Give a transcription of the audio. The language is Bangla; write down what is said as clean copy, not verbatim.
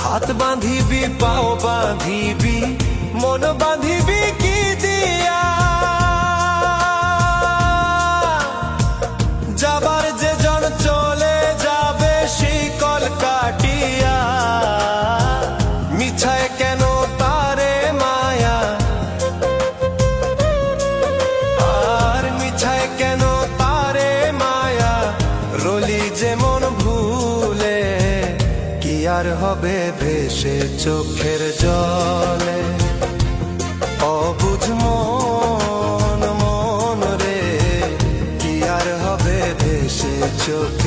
হাত বাঁধিবি পাও বাঁধিবি মন বাঁধিবি কি দিয়া, যাবার যে জন চলে যাবে শিকল কাটিয়া। মিছায় কেন তারে মায়া, আর মিছায় কেন তারে মায়া, রলি যেমন ভুলে কি আর হবে ভেসে চোখের জলে। অবুঝ মন মন রে কি আর হবে ভেসে চোখ